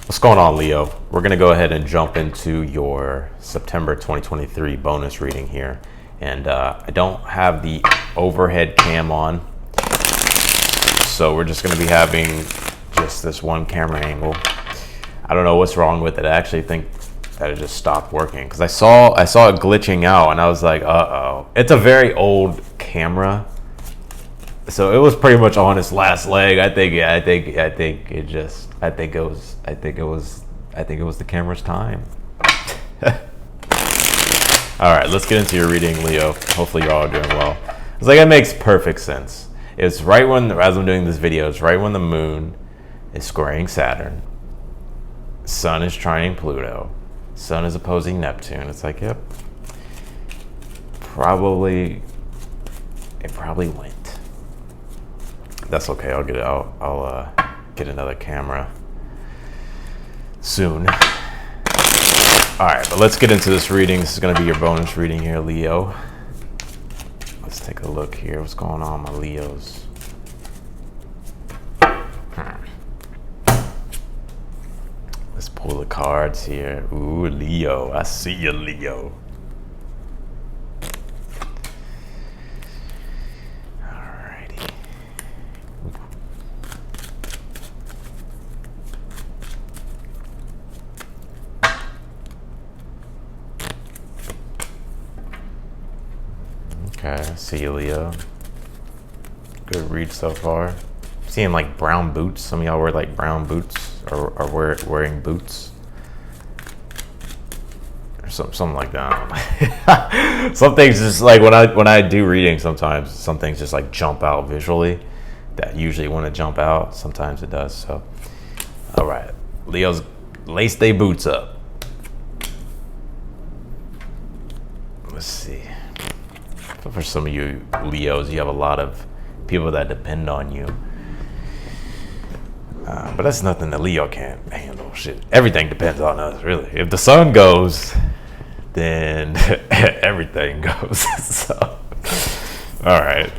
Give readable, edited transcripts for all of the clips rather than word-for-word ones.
What's going on, Leo? We're going to go ahead and jump into your September 2023 bonus reading here. And I don't have the overhead cam on, so we're just going to be having just this one camera angle. I don't know what's wrong with it. I actually think that it just stopped working because I saw it glitching out, and I was like, uh-oh. It's a very old camera, so it was pretty much on its last leg. I think it was the camera's time. All right, let's get into your reading, Leo. Hopefully you're all doing well. It's like, it makes perfect sense. It's right when, as I'm doing this video, it's right when the moon is squaring Saturn. Sun is trining Pluto. Sun is opposing Neptune. It's like, yep. It probably went. That's okay. I'll get it out. I'll get another camera soon. All right, but let's get into this reading. This is going to be your bonus reading here, Leo. Let's take a look here. What's going on, my Leos? Let's pull the cards here. Ooh, Leo. I see you, Leo. Alrighty. Okay, I see you, Leo. Good read so far. Seeing like brown boots. Some of y'all wear like brown boots, or are wearing boots, or something like that. Some things just like when I do reading, sometimes some things just like jump out visually. That usually want to jump out. Sometimes it does. So, all right, Leo's lace they boots up. Let's see. For some of you Leos, you have a lot of people that depend on you. But that's nothing that Leo can't handle. Shit, everything depends on us, really. If the sun goes, then everything goes. So, all right.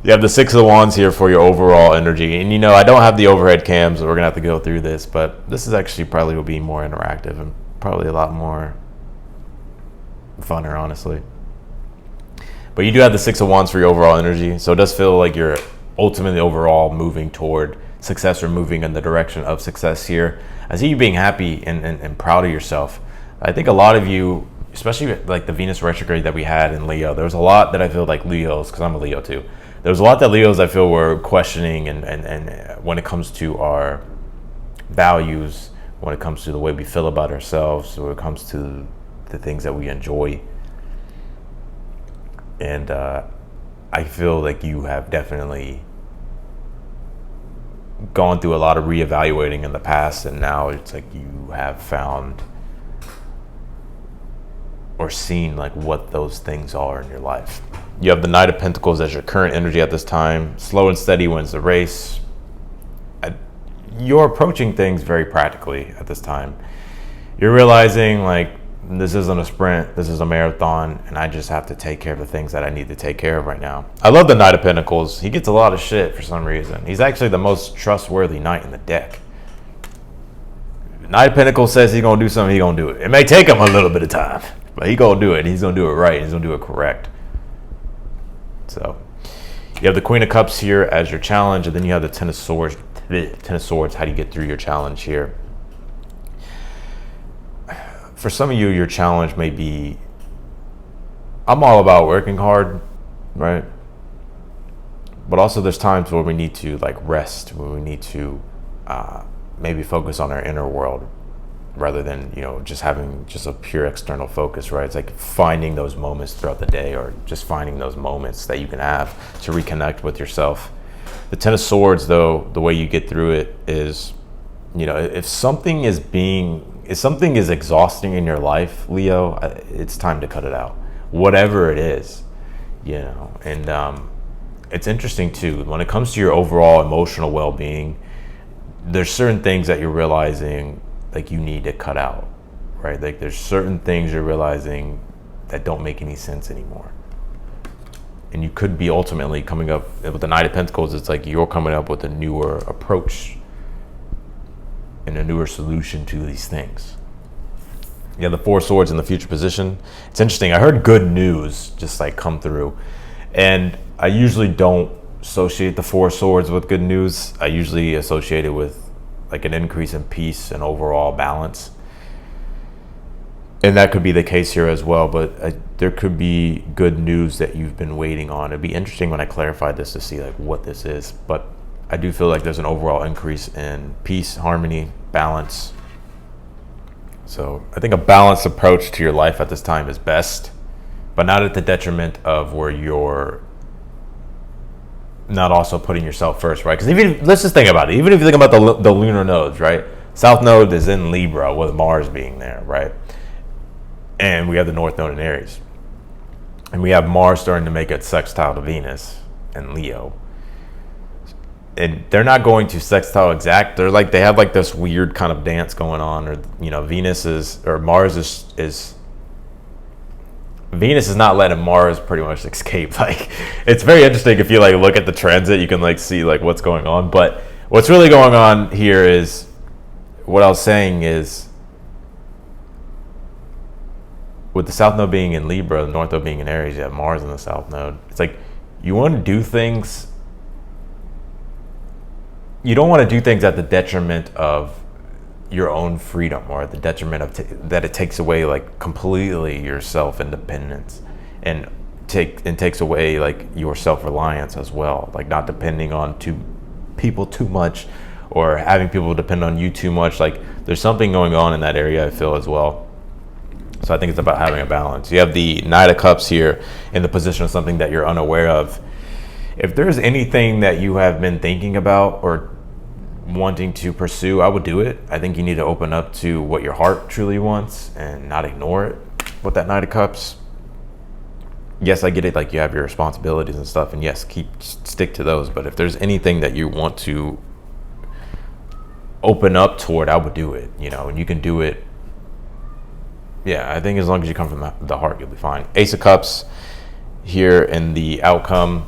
You have the Six of Wands here for your overall energy. And, you know, I don't have the overhead cams, so we're going to have to go through this. But this is actually probably will be more interactive and probably a lot more funner, honestly. But you do have the Six of Wands for your overall energy. So it does feel like you're ultimately overall moving toward success, or moving in the direction of success here. I see you being happy and proud of yourself. I think a lot of you, especially like the Venus retrograde that we had in Leo, there was a lot that I feel like Leos, because I'm a Leo too, there was a lot that Leos I feel were questioning and when it comes to our values, when it comes to the way we feel about ourselves, when it comes to the things that we enjoy. And I feel like you have definitely gone through a lot of reevaluating in the past, and now it's like you have found or seen like what those things are in your life. You have the Knight of Pentacles as your current energy at this time. Slow and steady wins the race. You're approaching things very practically at this time. You're realizing like, this isn't a sprint, this is a marathon, and I just have to take care of the things that I need to take care of right now. I love the Knight of Pentacles. He gets a lot of shit for some reason. He's actually the most trustworthy knight in the deck. Knight of Pentacles says he's gonna do something, he's gonna do it. It may take him a little bit of time, but he's gonna do it. He's gonna do it right. He's gonna do it correct. So you have the Queen of Cups here as your challenge, and then you have the Ten of Swords. How do you get through your challenge here? For some of you, your challenge may be, I'm all about working hard, right? But also there's times where we need to like rest, where we need to maybe focus on our inner world rather than, you know, just having just a pure external focus, right? It's like finding those moments throughout the day, or just finding those moments that you can have to reconnect with yourself. The Ten of Swords, though, the way you get through it is, you know, if something is exhausting in your life, Leo, it's time to cut it out, whatever it is, you know. And it's interesting too, when it comes to your overall emotional well-being, there's certain things that you're realizing like you need to cut out, right? Like there's certain things you're realizing that don't make any sense anymore. And you could be ultimately coming up with the Knight of Pentacles. It's like you're coming up with a newer approach and a newer solution to these things. You have the Four Swords in the future position. It's interesting. I heard good news just like come through, and I usually don't associate the Four Swords with good news. I usually associate it with like an increase in peace and overall balance. And that could be the case here as well, but there could be good news that you've been waiting on. It'd be interesting when I clarify this to see like what this is, but I do feel like there's an overall increase in peace, harmony, balance. So I think a balanced approach to your life at this time is best, but not at the detriment of where you're not also putting yourself first, right? Because let's just think about it. Even if you think about the lunar nodes, right? South node is in Libra with Mars being there, right? And we have the North node in Aries. And we have Mars starting to make a sextile to Venus and Leo. And they're not going to sextile exact. They have like this weird kind of dance going on, or Mars is Venus is not letting Mars pretty much escape. Like, it's very interesting if you like look at the transit, you can like see like what's going on. But what's really going on here is, what I was saying is, with the South node being in Libra, the North node being in Aries, you have Mars in the South node. It's like you want to do things. You don't want to do things at the detriment of your own freedom, or at the detriment of that it takes away like completely your self-independence, and takes away like your self-reliance as well, like not depending on people too much, or having people depend on you too much. Like there's something going on in that area, I feel, as well. So I think it's about having a balance. You have the Knight of Cups here in the position of something that you're unaware of. If there's anything that you have been thinking about or wanting to pursue, I would do it. I think you need to open up to what your heart truly wants and not ignore it with that Knight of Cups. Yes, I get it, like you have your responsibilities and stuff, and yes, stick to those. But if there's anything that you want to open up toward, I would do it, and you can do it. Yeah, I think as long as you come from the heart, you'll be fine. Ace of Cups here in the outcome.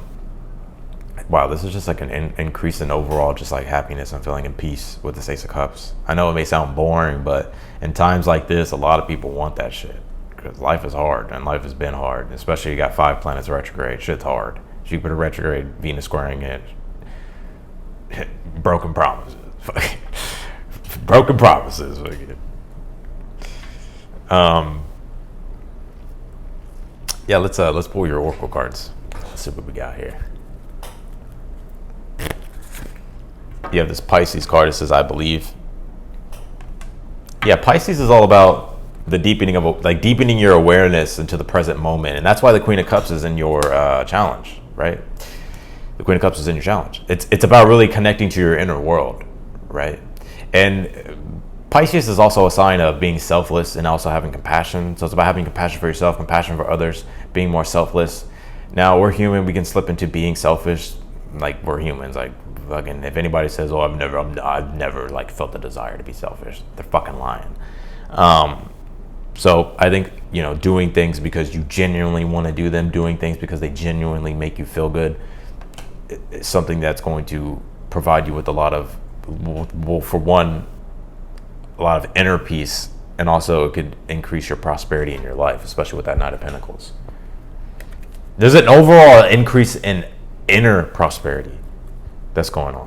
Wow, this is just like an increase in overall just like happiness and feeling in peace with this Ace of Cups. I know it may sound boring, but in times like this, a lot of people want that shit, because life is hard, and life has been hard, especially you got 5 planets retrograde. Shit's hard. Jupiter retrograde, Venus squaring it. Broken promises. Broken promises. Yeah, let's pull your oracle cards. Let's see what we got here. You have this Pisces card. It says, I believe. Yeah, Pisces is all about the deepening your awareness into the present moment. And that's why the Queen of Cups is in your challenge, right? The Queen of Cups is in your challenge. It's about really connecting to your inner world, right? And Pisces is also a sign of being selfless and also having compassion. So it's about having compassion for yourself, compassion for others, being more selfless. Now, we're human. We can slip into being selfish. Like, we're humans. Like, fucking, if anybody says, "Oh, I've never like felt the desire to be selfish," they're fucking lying. So I think doing things because you genuinely want to do them, doing things because they genuinely make you feel good, is something that's going to provide you with a lot of, well, for one, a lot of inner peace, and also it could increase your prosperity in your life, especially with that Knight of Pentacles. There's an overall increase in inner prosperity that's going on.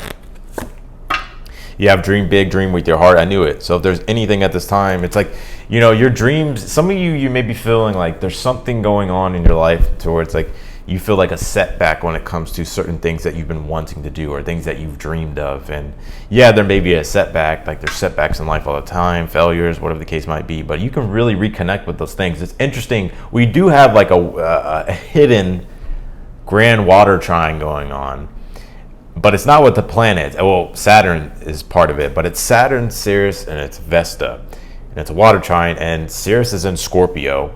You have dream big, dream with your heart. I knew it. So if there's anything at this time, it's like, your dreams, some of you may be feeling like there's something going on in your life towards like you feel like a setback when it comes to certain things that you've been wanting to do or things that you've dreamed of. And yeah, there may be a setback, like there's setbacks in life all the time, failures, whatever the case might be, but you can really reconnect with those things. It's interesting. We do have like a hidden grand water trine going on, but it's not with the planets. Well, Saturn is part of it, but it's Saturn, Sirius, and it's Vesta, and it's a water trine, and Sirius is in Scorpio.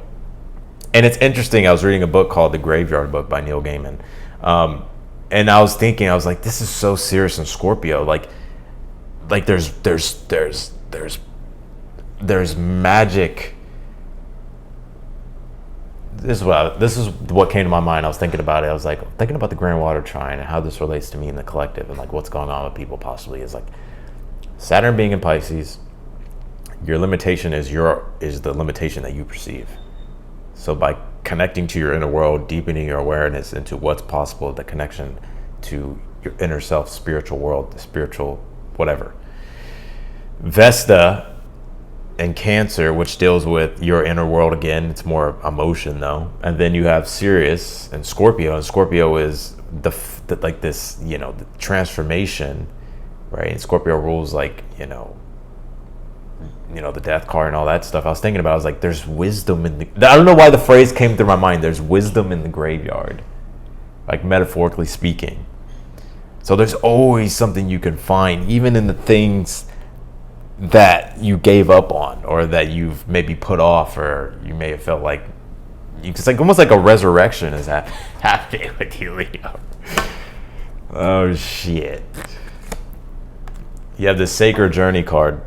And it's interesting. I was reading a book called The Graveyard Book by Neil Gaiman, and I was thinking, I was like, this is so Sirius and Scorpio. Like there's magic. This is what came to my mind. I was thinking about it. I was like thinking about the Grand Water Trine and how this relates to me in the collective, and like what's going on with people possibly is like Saturn being in Pisces, your limitation is the limitation that you perceive. So by connecting to your inner world, deepening your awareness into what's possible, the connection to your inner self, spiritual world, the spiritual whatever. Vesta and Cancer, which deals with your inner world again, it's more emotion though. And then you have Sirius and Scorpio is the like this, the transformation, right? And Scorpio rules like, the death card and all that stuff. I was thinking about, I was like, there's wisdom in I don't know why the phrase came through my mind. There's wisdom in the graveyard, like metaphorically speaking. So there's always something you can find, even in the things that you gave up on or that you've maybe put off, or you may have felt like it's like almost like a resurrection is happening with you, Leo. Oh shit. You have the Sacred Journey card.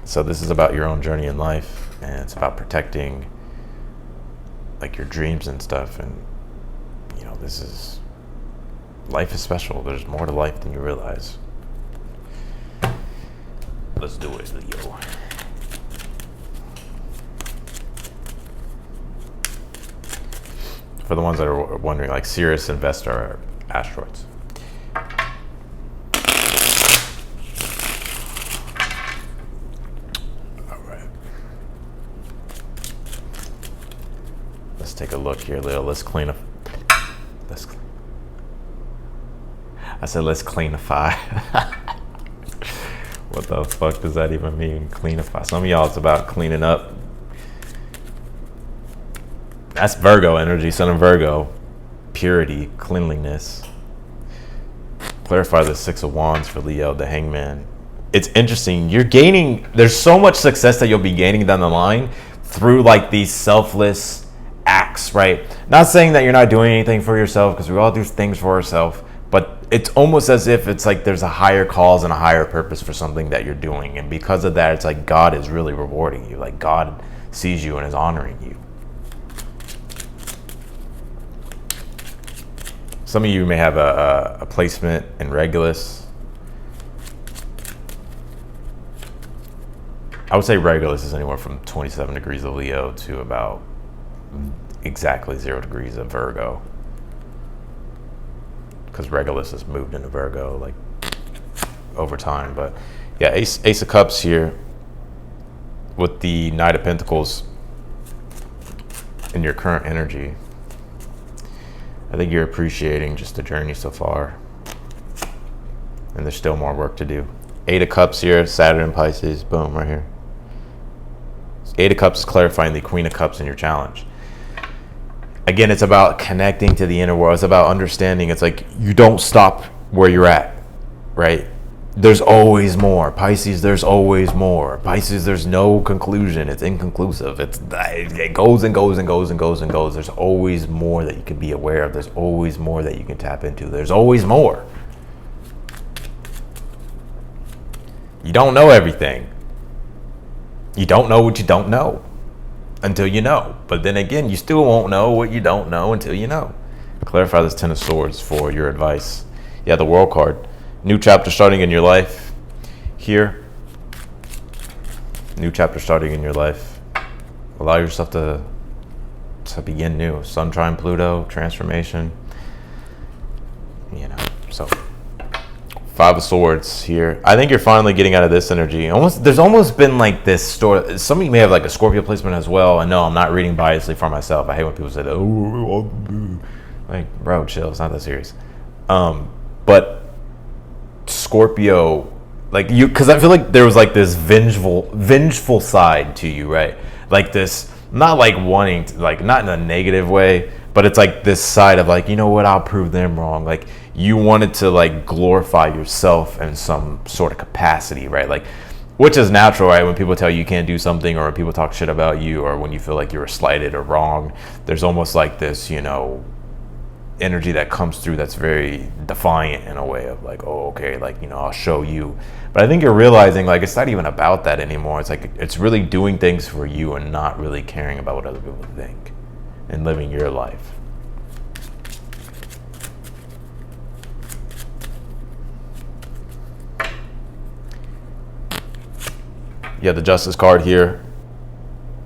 So this is about your own journey in life, and it's about protecting like your dreams and stuff. And life is special. There's more to life than you realize. Let's do it, Leo. For the ones that are wondering, like Sirius and Vesta are asteroids. All right. Let's take a look here, Leo. Let's clean up. I said let's cleanify. What the fuck does that even mean, cleanify? Some of y'all, it's about cleaning up. That's Virgo energy, Sun in Virgo. Purity, cleanliness. Clarify the Six of Wands for Leo, the Hangman. It's interesting. There's so much success that you'll be gaining down the line through like these selfless acts, right? Not saying that you're not doing anything for yourself, because we all do things for ourselves, but it's almost as if it's like there's a higher cause and a higher purpose for something that you're doing. And because of that, it's like God is really rewarding you. Like God sees you and is honoring you. Some of you may have a placement in Regulus. I would say Regulus is anywhere from 27 degrees of Leo to about exactly 0 degrees of Virgo. Because Regulus has moved into Virgo like over time. But yeah, Ace of Cups here with the Knight of Pentacles in your current energy. I think you're appreciating just the journey so far, and there's still more work to do. 8 of Cups here, Saturn and Pisces, boom, right here. 8 of Cups is clarifying the Queen of Cups in your challenge. Again, it's about connecting to the inner world. It's about understanding. It's like you don't stop where you're at, right? There's always more. Pisces, there's always more. Pisces, there's no conclusion. It's inconclusive. It goes and goes and goes and goes and goes. There's always more that you can be aware of. There's always more that you can tap into. There's always more. You don't know everything. You don't know what you don't know until you know. But then again, you still won't know what you don't know until you know. Clarify this 10 of Swords for your advice. Yeah, the World card. New chapter starting in your life. Here. New chapter starting in your life. Allow yourself to begin new. Sun trine Pluto, transformation. So 5 of Swords here. I think you're finally getting out of this energy. There's almost been like this story. Some of you may have like a Scorpio placement as well. And no, I'm not reading biasly for myself. I hate when people say, oh, like, bro, chill. It's not that serious. But Scorpio, like you, because I feel like there was like this vengeful side to you, right? Like this, not like wanting to, like not in a negative way, but it's like this side of like, you know what, I'll prove them wrong. Like you wanted to like glorify yourself in some sort of capacity, right? Like, which is natural, right? When people tell you can't do something, or when people talk shit about you, or when you feel like you were slighted or wrong, there's almost like this, energy that comes through that's very defiant in a way of like, oh, okay, like, I'll show you. But I think you're realizing like it's not even about that anymore. It's like it's really doing things for you and not really caring about what other people think and living your life. You have the Justice card here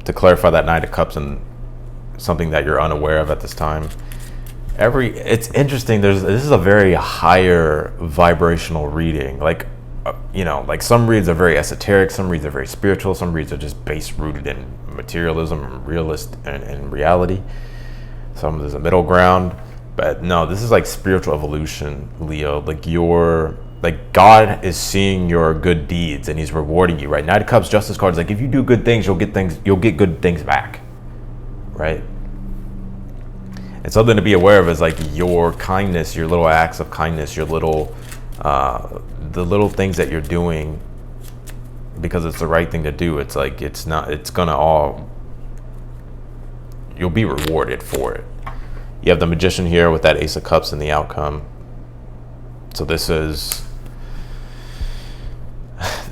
to clarify that Knight of Cups and something that you're unaware of at this time. It's interesting. This is a very higher vibrational reading. Like, like some reads are very esoteric, some reads are very spiritual, some reads are just rooted in materialism and realist and reality. Some there's a middle ground, but no, this is like spiritual evolution, Leo. Like God is seeing your good deeds and He's rewarding you, right? Knight of Cups, Justice cards. Like if you do good things, you'll get good things back, right? And something to be aware of is like your kindness, your little acts of kindness, your little, the little things that you're doing because it's the right thing to do. It's like, you'll be rewarded for it. You have the Magician here with that Ace of Cups in the outcome. So this is,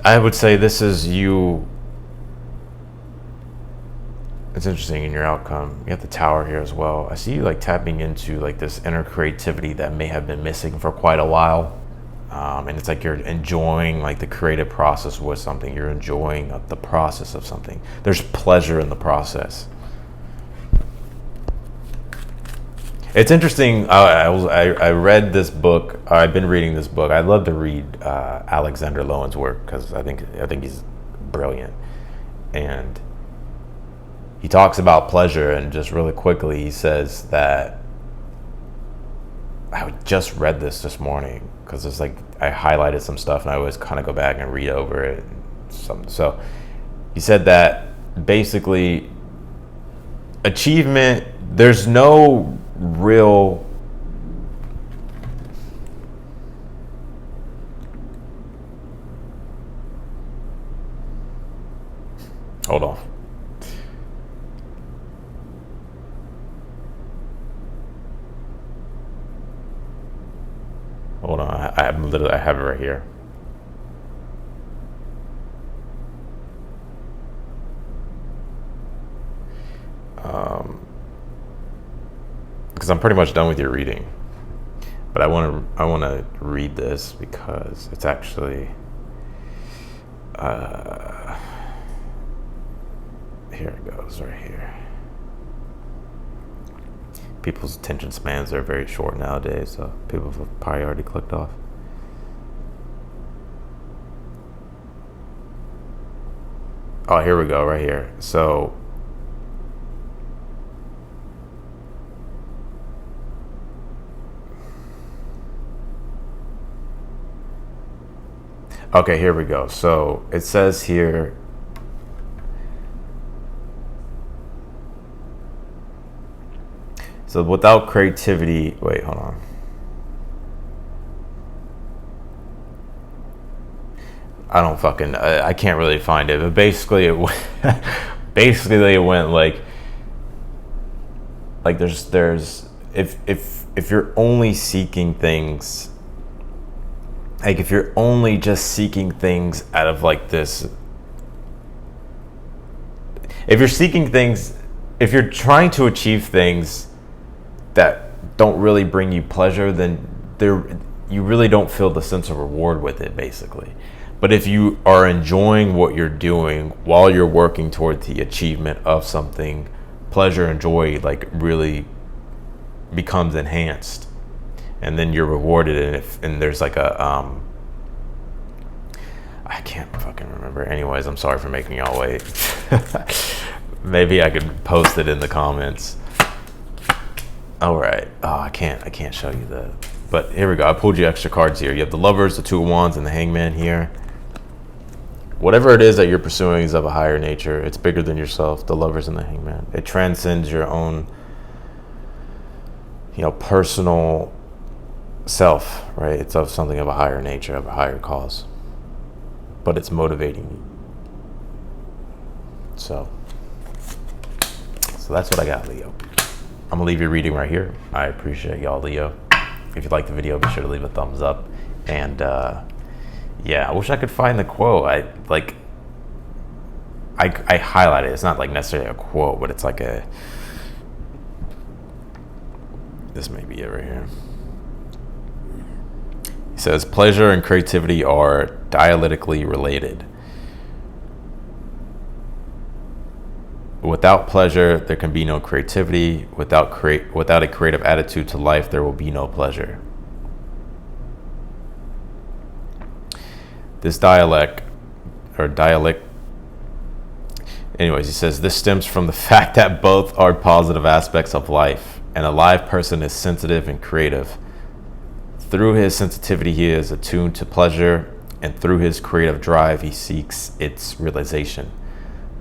I would say this is you. It's interesting in your outcome. You have the Tower here as well. I see you like tapping into like this inner creativity that may have been missing for quite a while. And it's like you're enjoying like the creative process with something. You're enjoying the process of something. There's pleasure in the process. It's interesting. I read this book. I've been reading this book. I love to read Alexander Lowen's work because I think he's brilliant. And he talks about pleasure, and just really quickly, he says that I just read this morning because it's like I highlighted some stuff, and I always kind of go back and read over it. So he said that basically achievement, there's no real hold on. Hold on, I have it right here. Because I'm pretty much done with your reading, but I want to read this because it's actually here it goes right here. People's attention spans are very short nowadays, so people have probably already clicked off. Oh, here we go, right here. So okay, here we go. So it says here, so without creativity, wait, hold on. I can't really find it, but basically it went like there's if you're only seeking things, like if you're only just seeking things out of like this, if you're trying to achieve things that don't really bring you pleasure, then you really don't feel the sense of reward with it, basically. But if you are enjoying what you're doing while you're working toward the achievement of something, pleasure and joy like really becomes enhanced, and then you're rewarded. And there's like a I can't fucking remember. Anyways, I'm sorry for making y'all wait. Maybe I could post it in the comments. All right. Oh, I can't show you that. But here we go. I pulled you extra cards here. You have the Lovers, the Two of Wands, and the Hangman here. Whatever it is that you're pursuing is of a higher nature. It's bigger than yourself, the Lovers and the Hangman. It transcends your own, personal self, right? It's of something of a higher nature, of a higher cause. But it's motivating you. So that's what I got, Leo. I'm gonna leave your reading right here. I appreciate y'all, Leo. If you liked the video, be sure to leave a thumbs up. And yeah, I wish I could find the quote. I highlighted it. It's not like necessarily a quote, but it's like this may be it right here. It says, pleasure and creativity are dialectically related. Without pleasure, there can be no creativity. Without a creative attitude to life, there will be no pleasure. This dialect, anyways, he says, this stems from the fact that both are positive aspects of life. An alive person is sensitive and creative. Through his sensitivity, he is attuned to pleasure, and through his creative drive, he seeks its realization.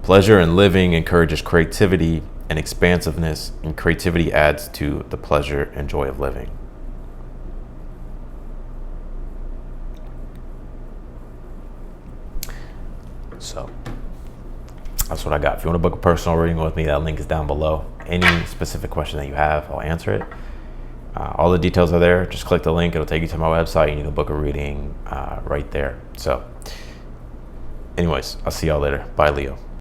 Pleasure in living encourages creativity and expansiveness, and creativity adds to the pleasure and joy of living. So that's what I got. If you want to book a personal reading with me, that link is down below. Any specific question that you have, I'll answer it. All the details are there. Just click the link. It'll take you to my website and you can book a reading right there. So anyways, I'll see y'all later. Bye, Leo.